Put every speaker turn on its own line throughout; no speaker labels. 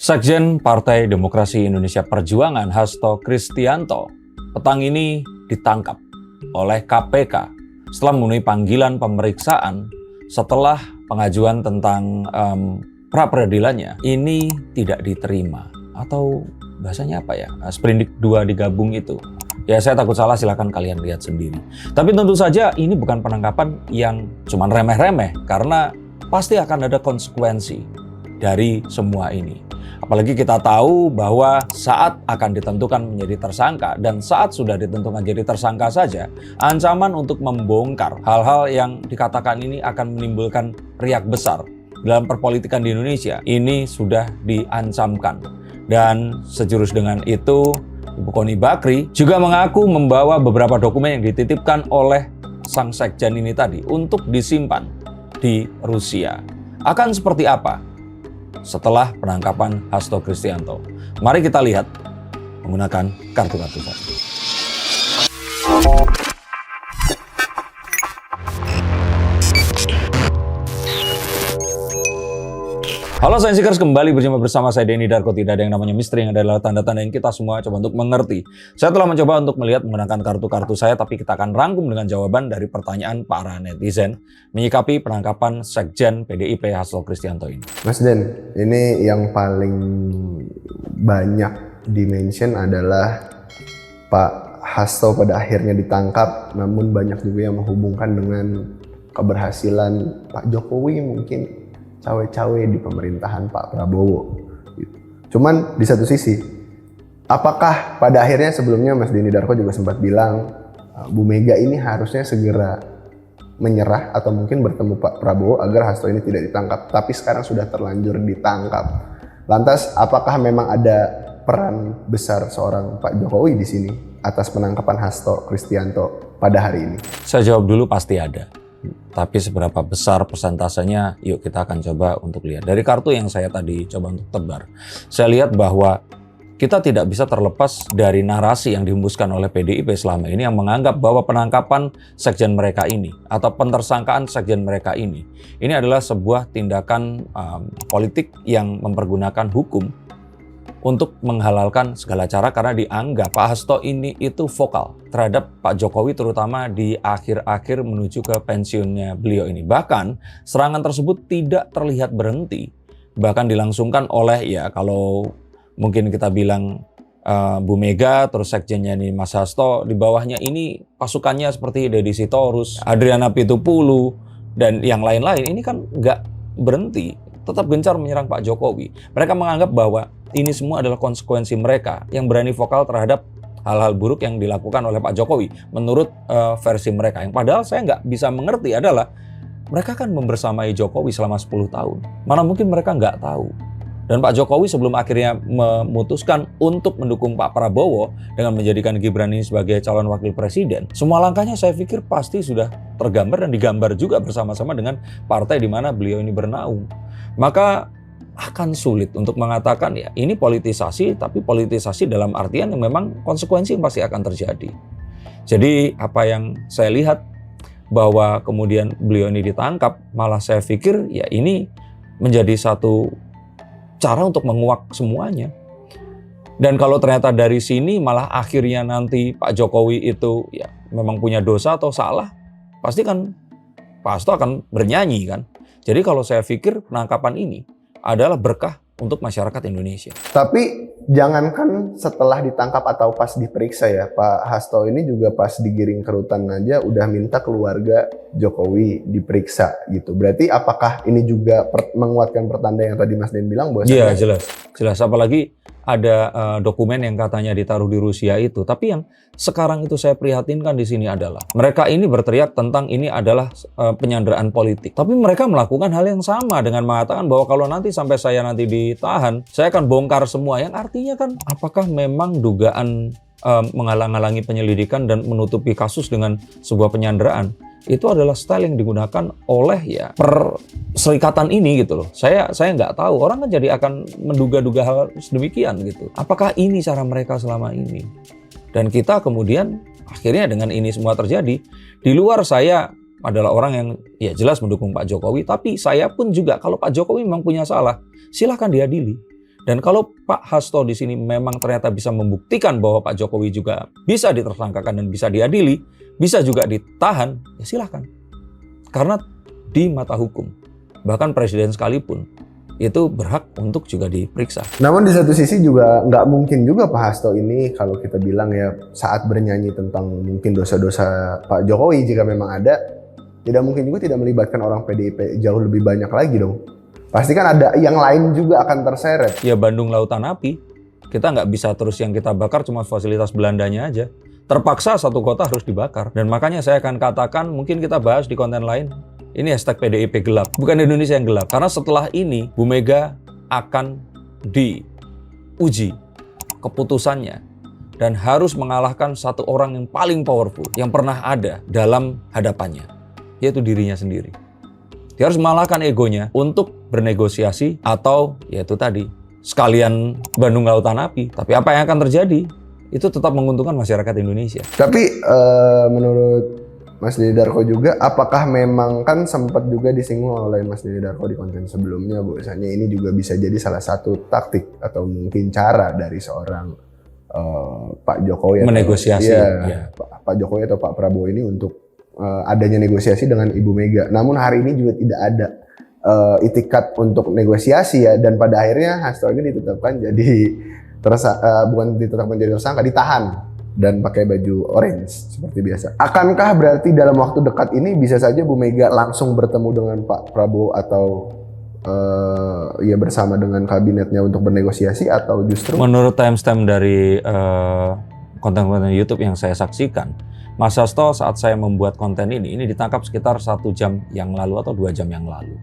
Sekjen Partai Demokrasi Indonesia Perjuangan Hasto Kristianto petang ini ditangkap oleh KPK setelah memenuhi panggilan pemeriksaan setelah pengajuan tentang pra-peradilannya ini tidak diterima, atau bahasanya apa ya, sprindik 2 digabung itu. Ya saya takut salah, silahkan kalian lihat sendiri. Tapi tentu saja ini bukan penangkapan yang cuma remeh-remeh, karena pasti akan ada konsekuensi dari semua ini. Apalagi kita tahu bahwa saat akan ditentukan menjadi tersangka dan saat sudah ditentukan jadi tersangka saja, ancaman untuk membongkar hal-hal yang dikatakan ini akan menimbulkan riak besar dalam perpolitikan di Indonesia ini sudah diancamkan. Dan sejurus dengan itu, Ibu Kony Bakri juga mengaku membawa beberapa dokumen yang dititipkan oleh sang sekjen ini tadi untuk disimpan di Rusia. Akan seperti apa setelah penangkapan Hasto Kristianto? Mari kita lihat menggunakan kartu-kartu saya. Halo Sainsikers, kembali berjumpa bersama saya Denny Darko. Tidak ada yang namanya misteri, yang adalah tanda-tanda yang kita semua coba untuk mengerti. Saya telah mencoba untuk melihat menggunakan kartu-kartu saya, tapi kita akan rangkum dengan jawaban dari pertanyaan para netizen menyikapi penangkapan Sekjen PDIP Hasto Kristianto ini.
Mas Den, ini yang paling banyak dimention adalah Pak Hasto pada akhirnya ditangkap, namun banyak juga yang menghubungkan dengan keberhasilan Pak Jokowi mungkin cawe-cawe di pemerintahan Pak Prabowo. Cuman di satu sisi, apakah pada akhirnya sebelumnya Mas Denny Darko juga sempat bilang Bu Mega ini harusnya segera menyerah atau mungkin bertemu Pak Prabowo agar Hasto ini tidak ditangkap, tapi sekarang sudah terlanjur ditangkap. Lantas apakah memang ada peran besar seorang Pak Jokowi di sini atas penangkapan Hasto Kristianto pada hari ini?
Saya jawab dulu, pasti ada. Tapi seberapa besar persentasenya, yuk kita akan coba untuk lihat. Dari kartu yang saya tadi coba untuk tebar, saya lihat bahwa kita tidak bisa terlepas dari narasi yang dihembuskan oleh PDIP selama ini yang menganggap bahwa penangkapan sekjen mereka ini atau pentersangkaan sekjen mereka ini adalah sebuah tindakan politik yang mempergunakan hukum untuk menghalalkan segala cara, karena dianggap Pak Hasto ini itu vokal terhadap Pak Jokowi, terutama di akhir-akhir menuju ke pensiunnya beliau ini. Bahkan serangan tersebut tidak terlihat berhenti, bahkan dilangsungkan oleh, ya kalau mungkin kita bilang Bu Mega, terus sekjennya ini Mas Hasto, di bawahnya ini pasukannya seperti Deddy Sitorus, Adriana Pitupulu, dan yang lain-lain ini kan nggak berhenti, tetap gencar menyerang Pak Jokowi. Mereka menganggap bahwa ini semua adalah konsekuensi mereka yang berani vokal terhadap hal-hal buruk yang dilakukan oleh Pak Jokowi menurut versi mereka. Yang padahal saya nggak bisa mengerti adalah mereka kan membersamai Jokowi selama 10 tahun. Mana mungkin mereka nggak tahu. Dan Pak Jokowi sebelum akhirnya memutuskan untuk mendukung Pak Prabowo dengan menjadikan Gibran ini sebagai calon wakil presiden, semua langkahnya saya pikir pasti sudah tergambar dan digambar juga bersama-sama dengan partai di mana beliau ini bernaung. Maka akan sulit untuk mengatakan ya ini politisasi, tapi politisasi dalam artian yang memang konsekuensi yang pasti akan terjadi. Jadi apa yang saya lihat bahwa kemudian beliau ini ditangkap, malah saya pikir ya ini menjadi satu cara untuk menguak semuanya. Dan kalau ternyata dari sini malah akhirnya nanti Pak Jokowi itu ya memang punya dosa atau salah, pasti kan Pak Hasto akan bernyanyi kan. Jadi kalau saya pikir penangkapan ini adalah berkah untuk masyarakat Indonesia.
Tapi jangankan setelah ditangkap atau pas diperiksa ya, Pak Hasto ini juga pas digiring ke rutan aja udah minta keluarga Jokowi diperiksa gitu. Berarti apakah ini juga menguatkan pertanda yang tadi Mas Den bilang bahwa
Iya, jelas. Apalagi ada dokumen yang katanya ditaruh di Rusia itu. Tapi yang sekarang itu saya prihatinkan di sini adalah mereka ini berteriak tentang ini adalah penyanderaan politik. Tapi mereka melakukan hal yang sama dengan mengatakan bahwa kalau nanti sampai saya nanti ditahan, saya akan bongkar semua. Yang artinya kan apakah memang dugaan menghalang-halangi penyelidikan dan menutupi kasus dengan sebuah penyanderaan itu adalah style yang digunakan oleh ya perserikatan ini gitu loh. Saya nggak tahu, orang kan jadi akan menduga-duga hal sedemikian gitu. Apakah ini cara mereka selama ini? Dan kita kemudian akhirnya dengan ini semua terjadi, di luar saya adalah orang yang ya jelas mendukung Pak Jokowi, tapi saya pun juga kalau Pak Jokowi memang punya salah, silahkan diadili. Dan kalau Pak Hasto di sini memang ternyata bisa membuktikan bahwa Pak Jokowi juga bisa ditersangkakan dan bisa diadili, bisa juga ditahan, ya silahkan. Karena di mata hukum, bahkan presiden sekalipun, itu berhak untuk juga diperiksa.
Namun di satu sisi juga nggak mungkin juga Pak Hasto ini kalau kita bilang ya saat bernyanyi tentang mungkin dosa-dosa Pak Jokowi jika memang ada, tidak mungkin juga tidak melibatkan orang PDIP jauh lebih banyak lagi dong. Pasti kan ada yang lain juga akan terseret.
Ya Bandung Lautan Api, kita nggak bisa terus yang kita bakar cuma fasilitas Belandanya aja. Terpaksa satu kota harus dibakar. Dan makanya saya akan katakan, mungkin kita bahas di konten lain, ini hashtag PDIP gelap, bukan Indonesia yang gelap. Karena setelah ini, Bu Mega akan diuji keputusannya dan harus mengalahkan satu orang yang paling powerful yang pernah ada dalam hadapannya, yaitu dirinya sendiri. Dia harus mengalahkan egonya untuk bernegosiasi atau yaitu tadi sekalian Bandung Lautan Api. Tapi apa yang akan terjadi? Itu tetap menguntungkan masyarakat Indonesia.
Tapi menurut Mas Dede Darko juga, apakah memang kan sempat juga disinggung oleh Mas Dede Darko di konten sebelumnya bahwasanya ini juga bisa jadi salah satu taktik atau mungkin cara dari seorang Pak Jokowi
menegosiasi
Pak Jokowi atau Pak Prabowo ini untuk adanya negosiasi dengan Ibu Mega. Namun hari ini juga tidak ada itikat untuk negosiasi ya, dan pada akhirnya Hasto ini ditetapkan jadi bukan ditetapkan jadi tersangka, ditahan dan pakai baju orange seperti biasa. Akankah berarti dalam waktu dekat ini bisa saja Bu Mega langsung bertemu dengan Pak Prabowo atau ya bersama dengan kabinetnya untuk bernegosiasi, atau justru
menurut timestamp dari konten-konten YouTube yang saya saksikan, Mas Hasto saat saya membuat konten ini ditangkap sekitar 1 jam yang lalu atau 2 jam yang lalu.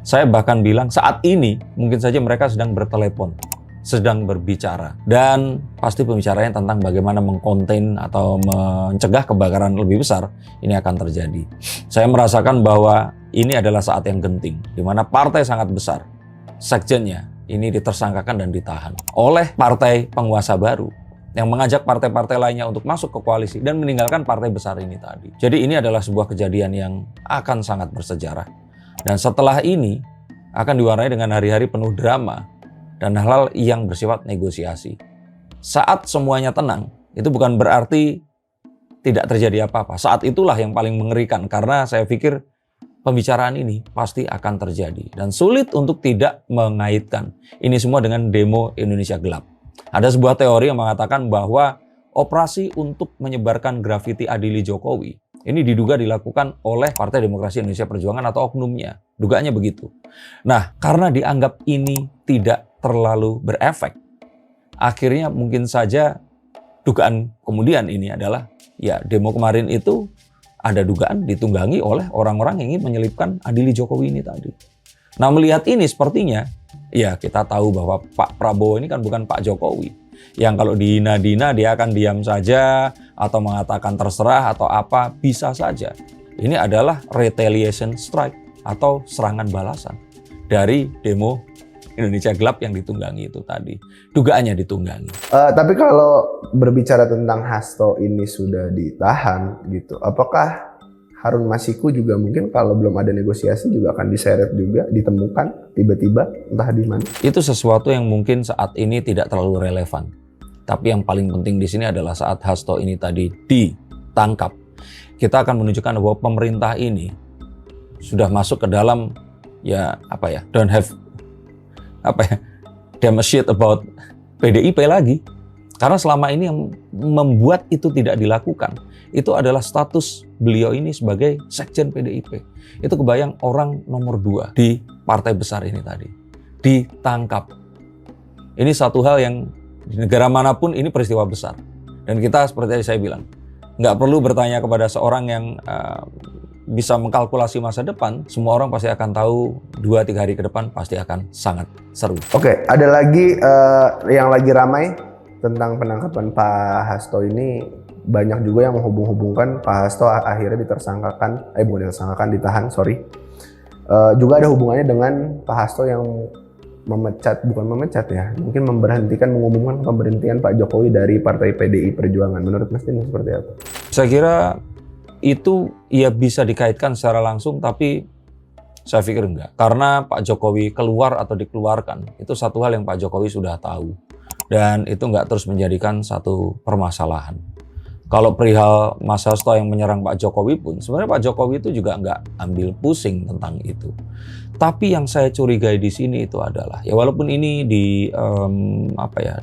Saya bahkan bilang saat ini mungkin saja mereka sedang bertelepon, sedang berbicara. Dan pasti pembicaranya tentang bagaimana mengkonten atau mencegah kebakaran lebih besar ini akan terjadi. Saya merasakan bahwa ini adalah saat yang genting, di mana partai sangat besar, sekjennya ini ditersangkakan dan ditahan oleh partai penguasa baru yang mengajak partai-partai lainnya untuk masuk ke koalisi dan meninggalkan partai besar ini tadi. Jadi ini adalah sebuah kejadian yang akan sangat bersejarah. Dan setelah ini akan diwarnai dengan hari-hari penuh drama dan hal-hal yang bersifat negosiasi. Saat semuanya tenang, itu bukan berarti tidak terjadi apa-apa. Saat itulah yang paling mengerikan, karena saya pikir pembicaraan ini pasti akan terjadi. Dan sulit untuk tidak mengaitkan ini semua dengan demo Indonesia Gelap. Ada sebuah teori yang mengatakan bahwa operasi untuk menyebarkan grafiti adili Jokowi ini diduga dilakukan oleh Partai Demokrasi Indonesia Perjuangan atau oknumnya. Dugaannya begitu. Nah, karena dianggap ini tidak terlalu berefek, akhirnya mungkin saja dugaan kemudian ini adalah ya demo kemarin itu ada dugaan ditunggangi oleh orang-orang yang ingin menyelipkan adili Jokowi ini tadi. Nah, melihat ini sepertinya ya kita tahu bahwa Pak Prabowo ini kan bukan Pak Jokowi yang kalau dihina-dina dia akan diam saja atau mengatakan terserah atau apa, bisa saja. Ini adalah retaliation strike atau serangan balasan dari demo Indonesia Gelap yang ditunggangi itu tadi. Dugaannya ditunggangi.
Tapi kalau berbicara tentang Hasto ini sudah ditahan gitu, apakah Harun Masiku juga mungkin kalau belum ada negosiasi juga akan diseret juga, ditemukan tiba-tiba entah di mana? Itu
sesuatu yang mungkin saat ini tidak terlalu relevan. Tapi yang paling penting di sini adalah saat Hasto ini tadi ditangkap, kita akan menunjukkan bahwa pemerintah ini sudah masuk ke dalam don't have damn shit about PDIP lagi. Karena selama ini yang membuat itu tidak dilakukan, itu adalah status beliau ini sebagai sekjen PDIP. Itu kebayang orang nomor 2 di partai besar ini tadi ditangkap. Ini satu hal yang di negara manapun ini peristiwa besar. Dan kita seperti tadi saya bilang, nggak perlu bertanya kepada seorang yang bisa mengkalkulasi masa depan. Semua orang pasti akan tahu 2-3 hari ke depan pasti akan sangat seru.
Oke, ada lagi yang lagi ramai tentang penangkapan Pak Hasto ini. Banyak juga yang menghubung-hubungkan Pak Hasto akhirnya ditahan, sorry. Juga ada hubungannya dengan Pak Hasto yang mungkin mengumumkan pemberhentian Pak Jokowi dari Partai PDI Perjuangan. Menurut Mas Dino seperti apa? Saya
kira itu ya bisa dikaitkan secara langsung, tapi Saya pikir enggak. Karena Pak Jokowi keluar atau dikeluarkan, itu satu hal yang Pak Jokowi sudah tahu. Dan itu enggak terus menjadikan satu permasalahan. Kalau perihal Mas Hasto yang menyerang Pak Jokowi pun, sebenarnya Pak Jokowi itu juga enggak ambil pusing tentang itu. Tapi yang saya curigai di sini itu adalah, ya walaupun ini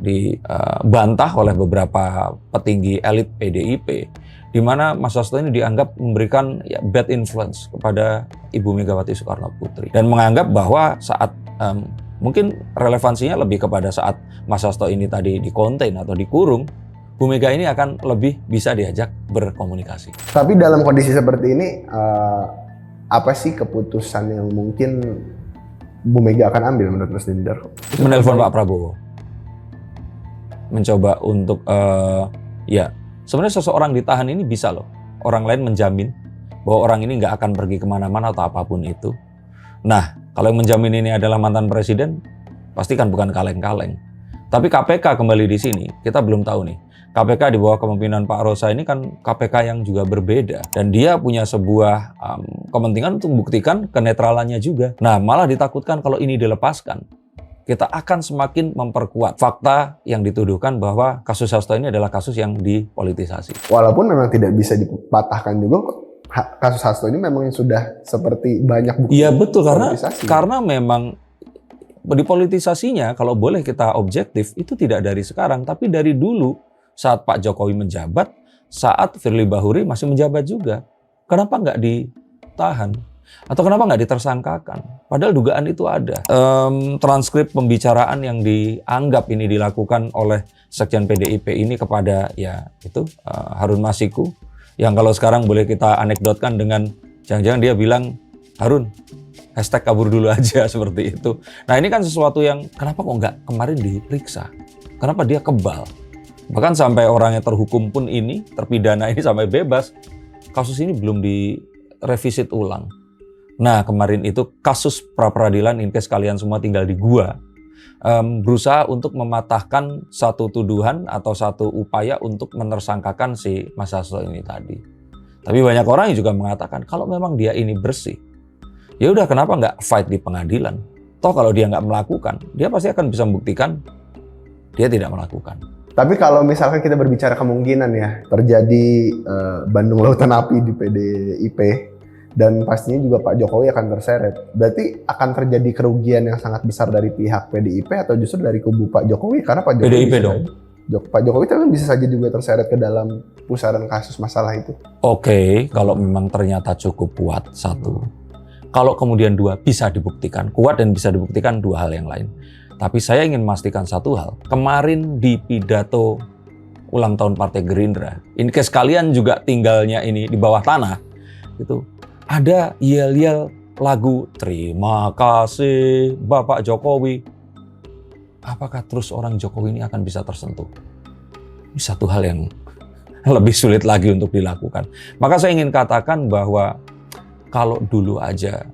dibantah oleh beberapa petinggi elit PDIP, di mana Mas Hasto ini dianggap memberikan bad influence kepada Ibu Megawati Soekarno Putri dan menganggap bahwa saat mungkin relevansinya lebih kepada saat Mas Hasto ini tadi dikonten atau dikurung, Bu Mega ini akan lebih bisa diajak berkomunikasi.
Tapi dalam kondisi seperti ini, apa sih keputusan yang mungkin Bu Mega akan ambil menurut Mas Dindar?
Menelpon Pak Prabowo, mencoba untuk sebenarnya seseorang ditahan ini bisa loh orang lain menjamin bahwa orang ini nggak akan pergi kemana-mana atau apapun itu. Nah, kalau yang menjamin ini adalah mantan presiden, pasti kan bukan kaleng-kaleng. Tapi KPK kembali di sini, kita belum tahu nih. KPK di bawah kepemimpinan Pak Rosa ini kan KPK yang juga berbeda. Dan dia punya sebuah kepentingan untuk membuktikan kenetralannya juga. Nah, malah ditakutkan kalau ini dilepaskan, kita akan semakin memperkuat fakta yang dituduhkan bahwa kasus Hasto ini adalah kasus yang dipolitisasi.
Walaupun memang tidak bisa dipatahkan juga, kasus Hasto ini memang sudah seperti banyak bukti.
Iya betul, karena memang dipolitisasinya, kalau boleh kita objektif, itu tidak dari sekarang, tapi dari dulu. Saat Pak Jokowi menjabat, saat Firly Bahuri masih menjabat juga. Kenapa nggak ditahan? Atau kenapa nggak ditersangkakan? Padahal dugaan itu ada. Transkrip pembicaraan yang dianggap ini dilakukan oleh Sekjen PDIP ini kepada Harun Masiku, yang kalau sekarang boleh kita anekdotkan dengan jangan-jangan dia bilang, Harun, hashtag kabur dulu aja, seperti itu. Nah ini kan sesuatu yang kenapa kok nggak kemarin diperiksa? Kenapa dia kebal? Bahkan sampai orang yang terhukum pun ini, terpidana ini sampai bebas, kasus ini belum direvisit ulang. Nah kemarin itu kasus pra-peradilan, in case kalian semua tinggal di gua, berusaha untuk mematahkan satu tuduhan atau satu upaya untuk menersangkakan si Mas Hasto ini tadi. Tapi banyak orang yang juga mengatakan kalau memang dia ini bersih, ya udah kenapa nggak fight di pengadilan? Toh kalau dia nggak melakukan, dia pasti akan bisa membuktikan dia tidak melakukan.
Tapi kalau misalkan kita berbicara kemungkinan ya terjadi Bandung Lautan Api di PDIP dan pastinya juga Pak Jokowi akan terseret, berarti akan terjadi kerugian yang sangat besar dari pihak PDIP atau justru dari kubu Pak Jokowi, karena Pak Jokowi
PDIP dong.
Pak Jokowi kan bisa saja juga terseret ke dalam pusaran kasus masalah itu.
Oke, kalau memang ternyata cukup kuat satu, kalau kemudian dua bisa dibuktikan kuat dan bisa dibuktikan dua hal yang lain. Tapi saya ingin memastikan satu hal. Kemarin di pidato ulang tahun Partai Gerindra, in case kalian juga tinggalnya ini di bawah tanah, itu ada yel-yel lagu Terima Kasih Bapak Jokowi. Apakah terus orang Jokowi ini akan bisa tersentuh? Ini satu hal yang lebih sulit lagi untuk dilakukan. Maka saya ingin katakan bahwa kalau dulu aja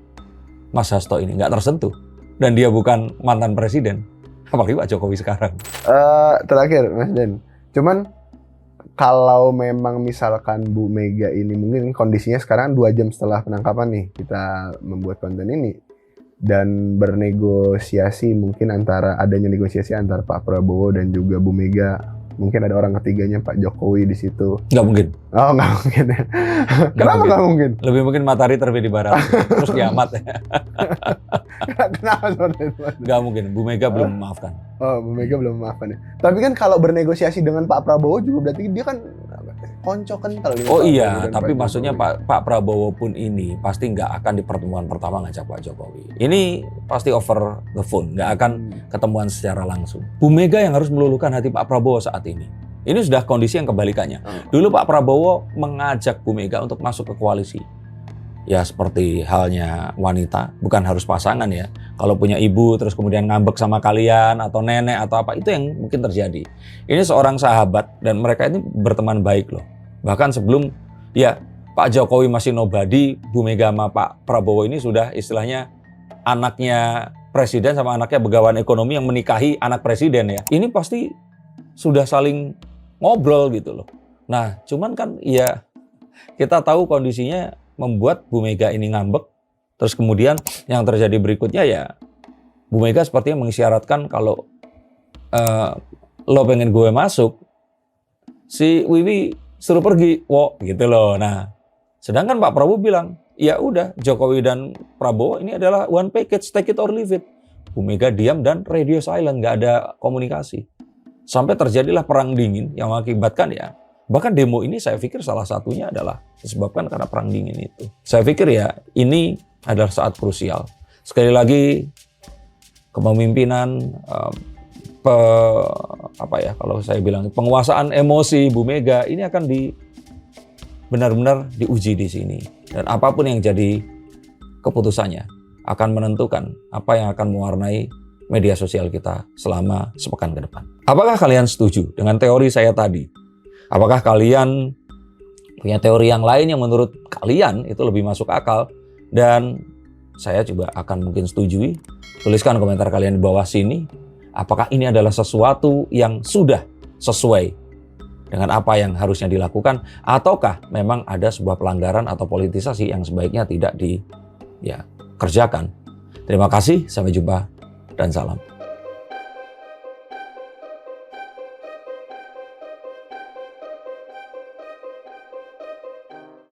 Mas Hasto ini nggak tersentuh, dan dia bukan mantan presiden, apalagi Pak Jokowi sekarang.
Terakhir Mas Den, cuman kalau memang misalkan Bu Mega ini mungkin kondisinya sekarang 2 jam setelah penangkapan nih kita membuat konten ini dan bernegosiasi, mungkin adanya negosiasi antara Pak Prabowo dan juga Bu Mega, mungkin ada orang ketiganya Pak Jokowi di situ.
Nggak mungkin.
Oh nggak mungkin. Kenapa nggak mungkin?
Lebih mungkin matahari terbit di barat, terus kiamat.
Kenapa seperti itu?
Nggak mungkin. Bu Mega belum memaafkan.
Oh, Bu Mega belum memaafkan ya. Tapi kan kalau bernegosiasi dengan Pak Prabowo juga berarti dia kan konco kental.
Oh iya, tapi maksudnya Pak Prabowo pun ini pasti nggak akan di pertemuan pertama ngajak Pak Jokowi. Ini pasti over the phone, nggak akan ketemuan secara langsung. Bu Mega yang harus meluluhkan hati Pak Prabowo saat ini. Ini sudah kondisi yang kebalikannya. Dulu Pak Prabowo mengajak Bu Mega untuk masuk ke koalisi. Ya seperti halnya wanita, bukan harus pasangan ya. Kalau punya ibu terus kemudian ngambek sama kalian atau nenek atau apa, itu yang mungkin terjadi. Ini seorang sahabat dan mereka ini berteman baik loh. Bahkan sebelum Pak Jokowi masih nobody, Bu Mega sama Pak Prabowo ini sudah istilahnya anaknya presiden sama anaknya begawan ekonomi yang menikahi anak presiden ya. Ini pasti sudah saling ngobrol gitu loh. Nah cuman kan kita tahu kondisinya membuat Bu Mega ini ngambek Terus kemudian yang terjadi berikutnya ya Bu Mega sepertinya mengisyaratkan kalau lo pengen gue masuk, si Wiwi suruh pergi, wo, gitu loh. Nah, sedangkan Pak Prabowo bilang, ya udah Jokowi dan Prabowo ini adalah one package, take it or leave it. Bu Mega diam dan radio silent, nggak ada komunikasi. Sampai terjadilah perang dingin yang mengakibatkan ya, bahkan demo ini saya pikir salah satunya adalah disebabkan karena perang dingin itu. Saya pikir ya ini adalah saat krusial. Sekali lagi kepemimpinan kalau saya bilang penguasaan emosi Bu Mega ini akan benar-benar diuji di sini, dan apapun yang jadi keputusannya akan menentukan apa yang akan mewarnai media sosial kita selama sepekan ke depan. Apakah kalian setuju dengan teori saya tadi? Apakah kalian punya teori yang lain yang menurut kalian itu lebih masuk akal dan saya juga akan mungkin setujui? Tuliskan komentar kalian di bawah sini. Apakah ini adalah sesuatu yang sudah sesuai dengan apa yang harusnya dilakukan, ataukah memang ada sebuah pelanggaran atau politisasi yang sebaiknya tidak dikerjakan? Terima kasih, sampai jumpa dan salam.